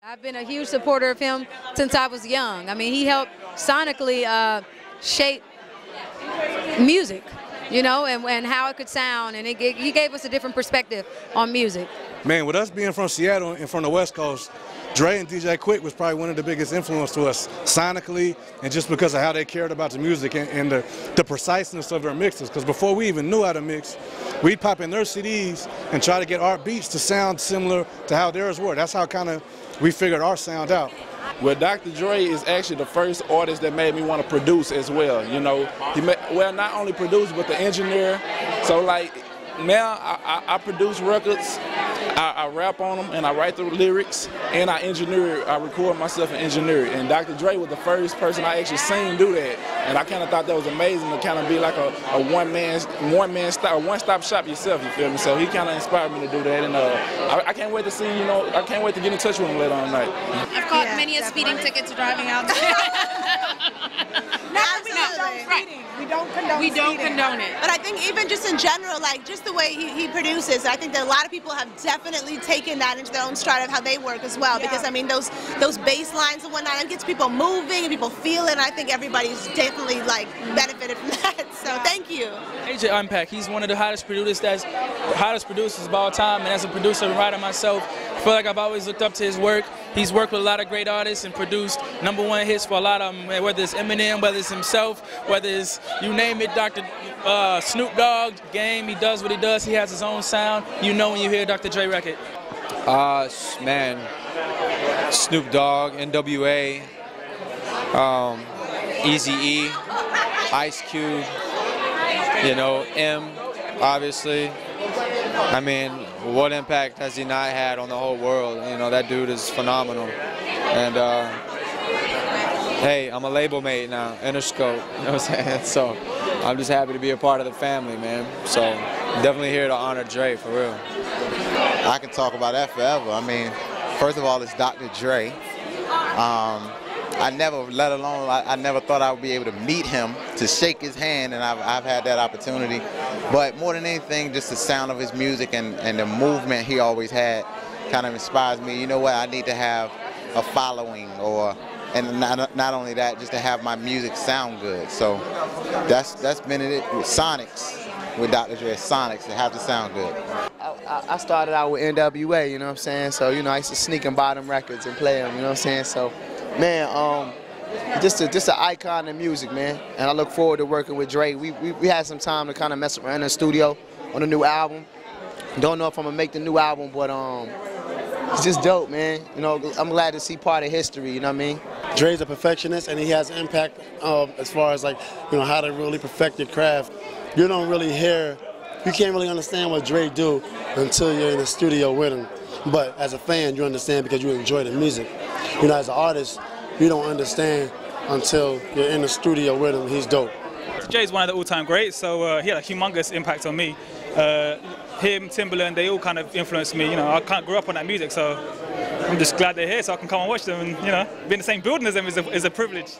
I've been a huge supporter of him since I was young. I mean, he helped sonically shape music, you know, and how it could sound, and he gave us a different perspective on music. Man, with us being from Seattle and from the West Coast, Dre and DJ Quick was probably one of the biggest influence to us sonically, and just because of how they cared about the music and the preciseness of their mixes. Because before we even knew how to mix, we'd pop in their CDs and try to get our beats to sound similar to how theirs were. That's how kind of we figured our sound out. Well, Dr. Dre is actually the first artist that made me want to produce as well. You know, well, not only produce, but the engineer. So like now I produce records, I rap on them, and I write the lyrics, and I record myself and engineer it. And Dr. Dre was the first person I actually seen do that, and I kind of thought that was amazing to kind of be like a one-stop shop yourself. You feel me? So he kind of inspired me to do that, and I can't wait to see. You know, I can't wait to get in touch with him later on tonight. I've caught many a speeding ticket to driving out there. We don't condone it. But I think even just in general, like just the way he produces, I think that a lot of people have definitely taken that into their own stride of how they work as well. Because I mean, those bass lines and whatnot, it gets people moving and people feel it. And I think everybody's definitely like benefited from that. So thank you. AJ Unpack, he's one of the hottest producers of all time. And as a producer and writer myself, I feel like I've always looked up to his work. He's worked with a lot of great artists and produced #1 hits for a lot of them, whether it's Eminem, whether it's himself, whether it's, you name it, Dr. Snoop Dogg, Game, he does what he does, he has his own sound. You know when you hear a Dr. Dre record. Man, Snoop Dogg, NWA, Eazy-E, Ice Cube, you know, M, obviously. I mean, what impact has he not had on the whole world? You know, that dude is phenomenal. And hey, I'm a label mate now, Interscope, you know what I'm saying? So I'm just happy to be a part of the family, man. So definitely here to honor Dre, for real. I can talk about that forever. I mean, first of all, it's Dr. Dre. I never thought I would be able to meet him, to shake his hand, and I've had that opportunity. But more than anything, just the sound of his music and the movement he always had kind of inspires me. You know what, I need to have a following, and not only that, just to have my music sound good. So that's been it with Sonics, with Dr. Dre, Sonics, to have to sound good. I started out with NWA, you know what I'm saying? So, you know, I used to sneak and buy them records and play them, you know what I'm saying? So, man, just an icon in music, man. And I look forward to working with Dre. We had some time to kind of mess around in the studio on the new album. Don't know if I'm gonna make the new album, but it's just dope, man. You know, I'm glad to see part of history, you know what I mean? Dre's a perfectionist, and he has impact as far as, like, you know, how to really perfect your craft. You don't really hear, you can't really understand what Dre do until you're in the studio with him. But as a fan, you understand because you enjoy the music. You know, as an artist, you don't understand until you're in the studio with him. He's dope. Jay's one of the all-time greats, so he had a humongous impact on me. Him, Timberland, they all kind of influenced me. You know, I kind of grew up on that music, so I'm just glad they're here so I can come and watch them, and, you know, be in the same building as them is a privilege.